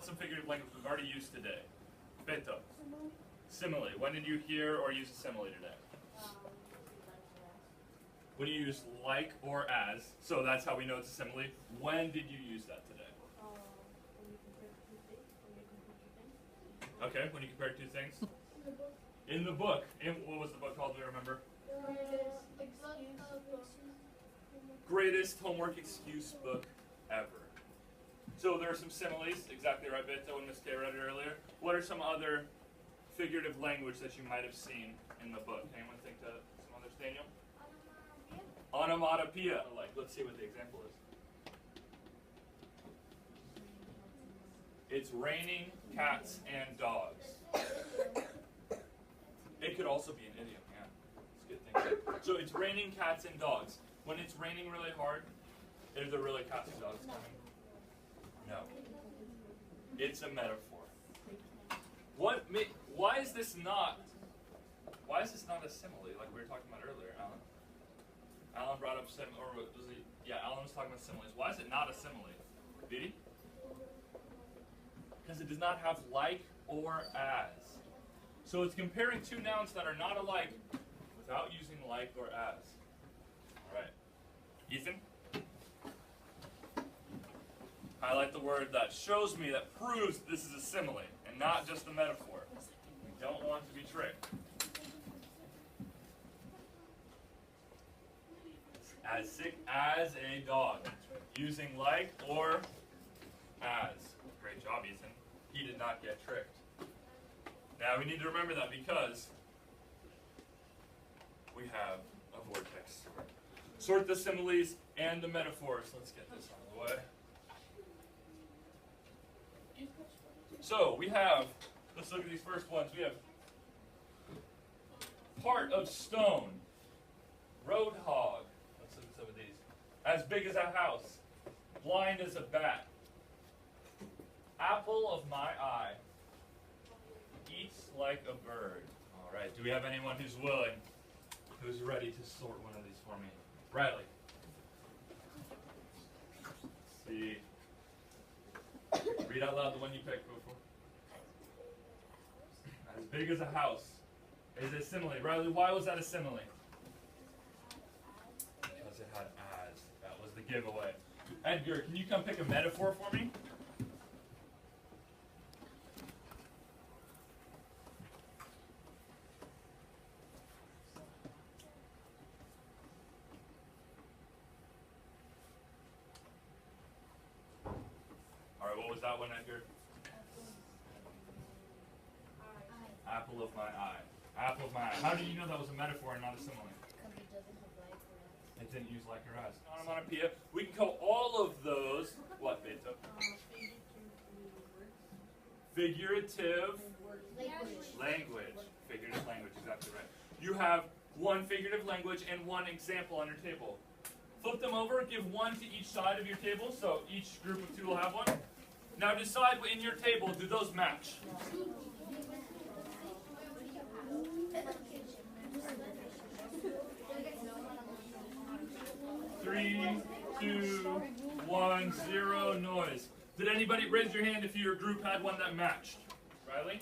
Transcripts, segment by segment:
about some figurative language we've already used today? Beto. Simile. When did you hear or use a simile today? When you use like or as. So that's how we know it's a simile. When did you use that today? Okay, when you compare two things? In the book. And what was the book called? Do you remember? Greatest homework excuse book ever. So there are some similes, exactly right, Beto and Miss Kay read it earlier. What are some other figurative language that you might have seen in the book? Anyone think of some others, Daniel? Onomatopoeia. Like, let's see what the example is. It's raining cats and dogs. It could also be an idiom, yeah. It's a good thing. So it's raining cats and dogs. When it's raining really hard, are there really cats and dogs coming? No. It's a metaphor. Why is this not a simile like we were talking about earlier, Alan? Alan brought up Alan was talking about similes. Why is it not a simile? Did he? Because it does not have like or as. So it's comparing two nouns that are not alike without using like or as. Alright. Ethan? Highlight the word that shows me, that proves this is a simile and not just a metaphor. We don't want to be tricked. As sick as a dog. Using like or as. Great job, Ethan. He did not get tricked. Now we need to remember that because we have a vortex. Sort the similes and the metaphors. Let's get this out of the way. So we have, let's look at these first ones. We have part of stone, road hog. Let's look at some of these. As big as a house, blind as a bat, apple of my eye, eats like a bird. All right, do we have anyone who's willing, who's ready to sort one of these for me? Riley. Let's see. Read out loud the one you picked before. As big as a house is a simile. Riley, why was that a simile? Because it had as. That was the giveaway. Edgar, can you come pick a metaphor for me? What was that one, Edgar? Apple of my eye. Apple of my eye. How do you know that was a metaphor and not a simile? Because it doesn't have like or as. It didn't use like or as. Onomatopoeia. We can call all of those, what, Beto? Figurative language. Figurative language, exactly right. You have one figurative language and one example on your table. Flip them over, give one to each side of your table, so each group of two will have one. Now decide in your table, do those match? 3, 2, 1, 0, noise. Did anybody raise your hand if your group had one that matched? Riley?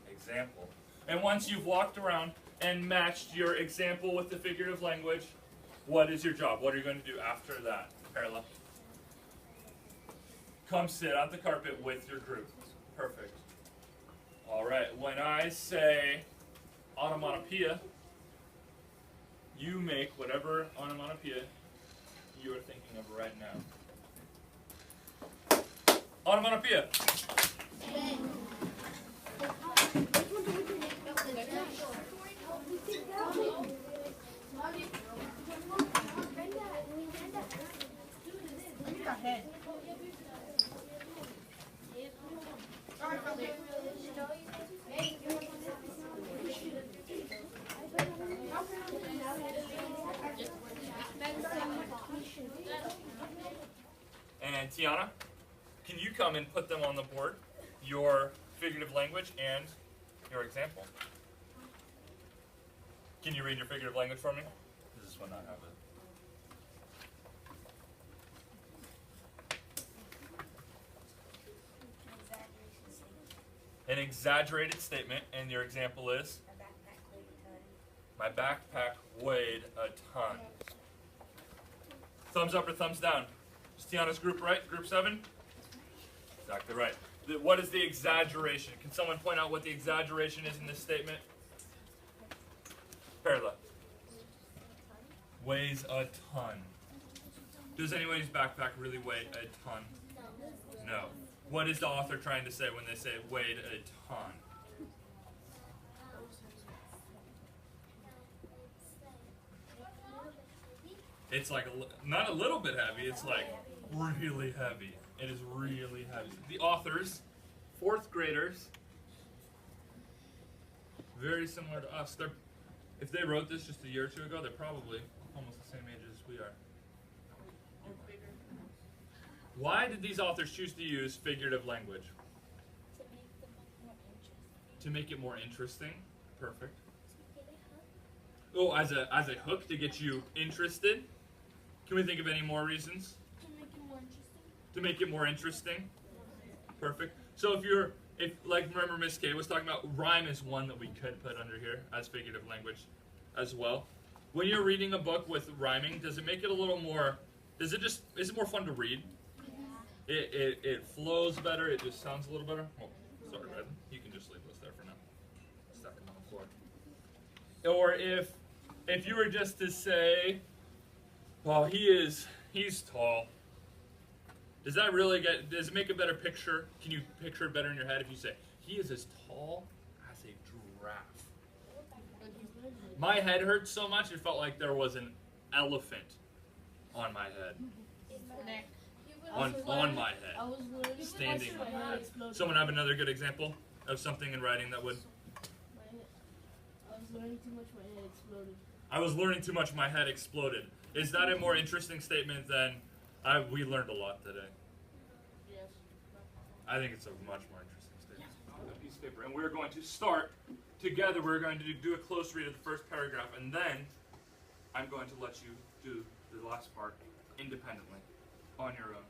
Example. And once you've walked around and matched your example with the figurative language, what is your job? What are you going to do after that, Perla? Come sit on the carpet with your group. Perfect. All right, when I say onomatopoeia, you make whatever onomatopoeia you are thinking of right now. Onomatopoeia. And Tiana, can you come and put them on the board, your figurative language and your example? Can you read your figurative language for me? Does this one not have it? an exaggerated statement, and your example is? My backpack weighed a ton. Thumbs up or thumbs down? Is Tiana's group right? Group 7? Exactly right. What is the exaggeration? Can someone point out what the exaggeration is in this statement? Perla. Weighs a ton. Does anybody's backpack really weigh a ton? No. What is the author trying to say when they say weighed a ton? It's like not a little bit heavy, it's like really heavy. It is really heavy. The authors, 4th graders, very similar to us. If they wrote this just a year or two ago, they're probably almost the same age as we are. Why did these authors choose to use figurative language? To make it more interesting. Perfect. Oh, as a hook to get you interested. Can we think of any more reasons? To make it more interesting. To make it more interesting. Perfect. So remember Miss K was talking about rhyme is one that we could put under here as figurative language as well. When you're reading a book with rhyming, does it make it a little more, is it more fun to read? It flows better, it just sounds a little better. Oh, sorry, Red. You can just leave this there for now. Stack them on the floor. Or if you were just to say, well, he's tall. Does it make a better picture? Can you picture it better in your head if you say, he is as tall as a giraffe? My head hurt so much it felt like there was an elephant on my head. On my head. Standing on my head. Someone have another good example of something in writing that would? I was learning too much, my head exploded. I was learning too much, my head exploded. Is that a more interesting statement than we learned a lot today? Yes. I think it's a much more interesting statement. A piece of paper. And we're going to start together. We're going to do a close read of the first paragraph, and then I'm going to let you do the last part independently on your own.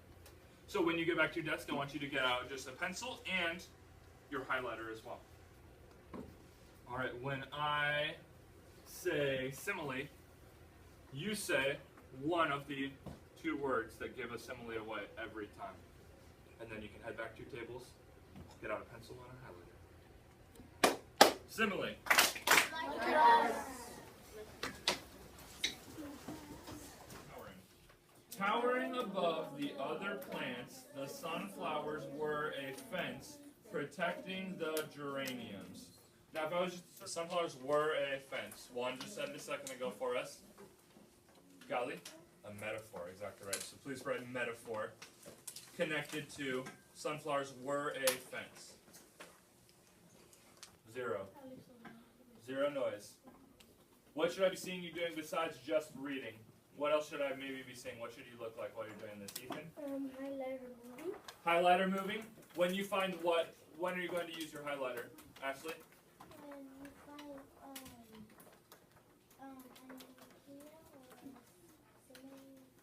So when you get back to your desk, I want you to get out just a pencil and your highlighter as well. All right, when I say simile, you say one of the 2 words that give a simile away every time. And then you can head back to your tables, get out a pencil and a highlighter. Simile. Towering above the other plants, the sunflowers were a fence protecting the geraniums. Now, if I was just, the sunflowers were a fence. Juan just said it a second ago for us. Gali? A metaphor, exactly right. So please write metaphor connected to sunflowers were a fence. 0. 0 noise. What should I be seeing you doing besides just reading? What else should I maybe be seeing? What should you look like while you're doing this, Ethan? Highlighter moving. Highlighter moving? When you find what? When are you going to use your highlighter? Ashley? When you find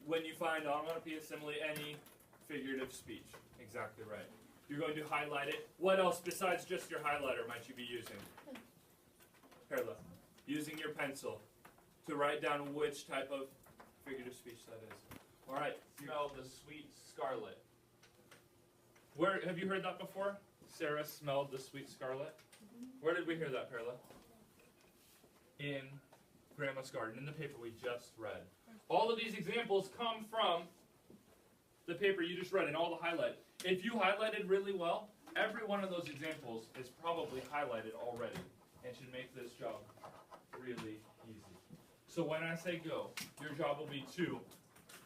When you find onomatopoeia, simile, any figurative speech. Exactly right. You're going to highlight it. What else besides just your highlighter might you be using? Perla. Using your pencil to write down which type of figurative speech that is. All right. Smell the sweet scarlet. Where have you heard that before? Sarah smelled the sweet scarlet. Where did we hear that, Perla? In Grandma's garden, in the paper we just read. All of these examples come from the paper you just read and all the highlight. If you highlighted really well, every one of those examples is probably highlighted already and should make this job really easy. So when I say go, your job will be to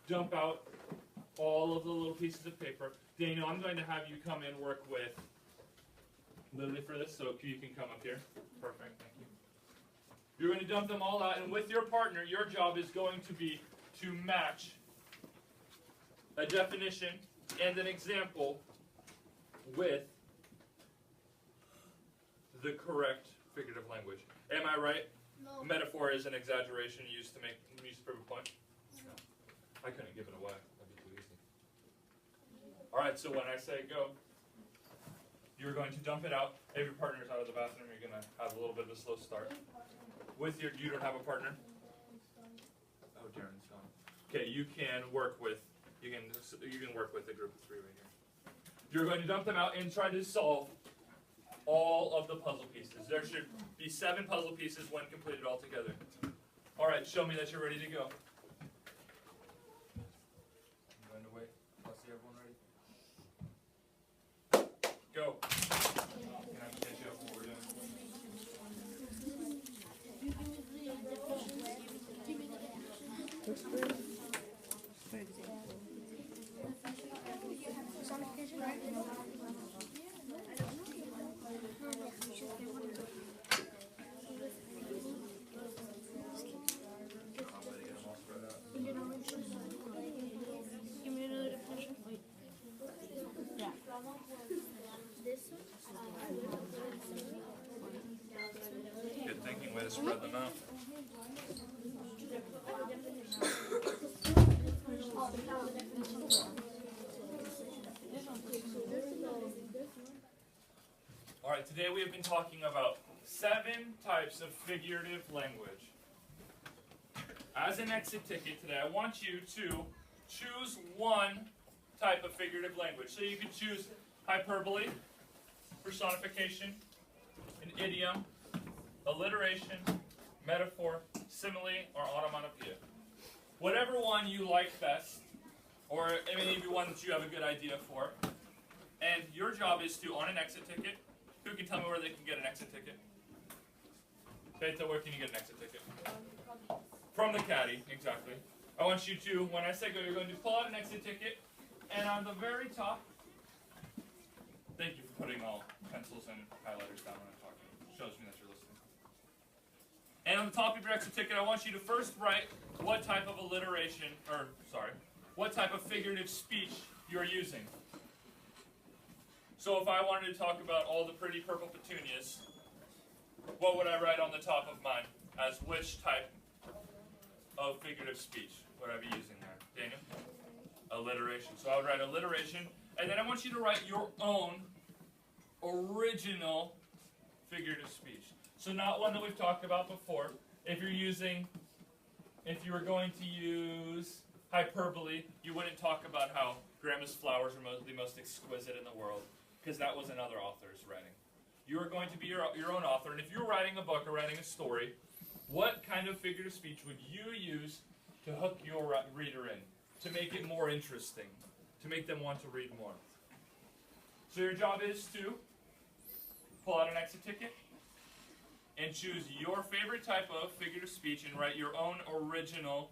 dump out all of the little pieces of paper. Daniel, I'm going to have you come and work with Lily for this, so you can come up here. Perfect, thank you. You're going to dump them all out, and with your partner, your job is going to be to match a definition and an example with the correct figurative language. Am I right? No. Metaphor is an exaggeration used to prove a point? No. I couldn't give it away. That'd be too easy. All right, so when I say go, You're going to dump it out. If your partner's out of the bathroom, you're going to have a little bit of a slow start. You don't have a partner? Oh, Darren's gone. Okay, you can work with a group of 3 right here. You're going to dump them out and try to solve all of the puzzle pieces. There should be 7 puzzle pieces when completed all together. All right, show me that you're ready to go. I'm going to wait. I'll see everyone ready. Go. Can I catch you up what we're doing? For example. Give me another definition. Wait. Yeah. Good thinking, way to spread them out. All right, today we have been talking about 7 types of figurative language. As an exit ticket today, I want you to choose one type of figurative language. So you can choose hyperbole, personification, an idiom, alliteration, metaphor, simile, or onomatopoeia. Whatever one you like best, or maybe one that you have a good idea for. And your job is to, on an exit ticket, who can tell me where they can get an exit ticket? Beta, where can you get an exit ticket? From the caddy, exactly. I want you to, when I say go, you're going to pull out an exit ticket, and on the very top, thank you for putting all pencils and highlighters down when I'm talking. It shows me that you're listening. And on the top of your exit ticket, I want you to first write what type of alliteration, what type of figurative speech you're using. So if I wanted to talk about all the pretty purple petunias, what would I write on the top of mine as which type of figurative speech would I be using there? Daniel? Alliteration. So I would write alliteration, and then I want you to write your own original figurative speech. So not one that we've talked about before. If you were going to use hyperbole, you wouldn't talk about how grandma's flowers are the most exquisite in the world, because that was another author's writing. You are going to be your own author, and if you're writing a book or writing a story, what kind of figurative speech would you use to hook your reader in, to make it more interesting, to make them want to read more? So your job is to pull out an exit ticket and choose your favorite type of figurative speech and write your own original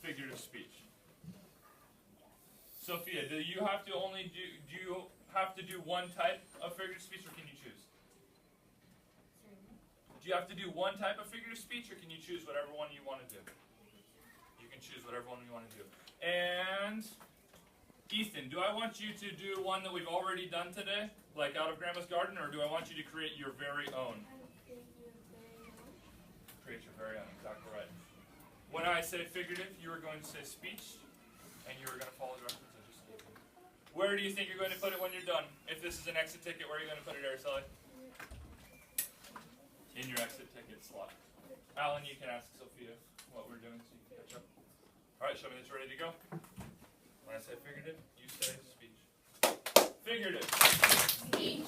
figurative speech. Sophia, do you have to do one type of figurative speech, or can you choose? Do you have to do one type of figurative speech, or can you choose whatever one you want to do? You can choose whatever one you want to do. And Ethan, do I want you to do one that we've already done today, like Out of Grandma's Garden, or do I want you to create your very own? Create your very own, exactly right. When I say figurative, you are going to say speech, and you are going to follow the reference I just gave you. Where do you think you're going to put it when you're done? If this is an exit ticket, where are you going to put it, Araceli? In your exit ticket slot. Alan, you can ask Sophia what we're doing so you can catch up. All right, show me that you're ready to go. When I say figurative, you say speech. Figurative. Speech.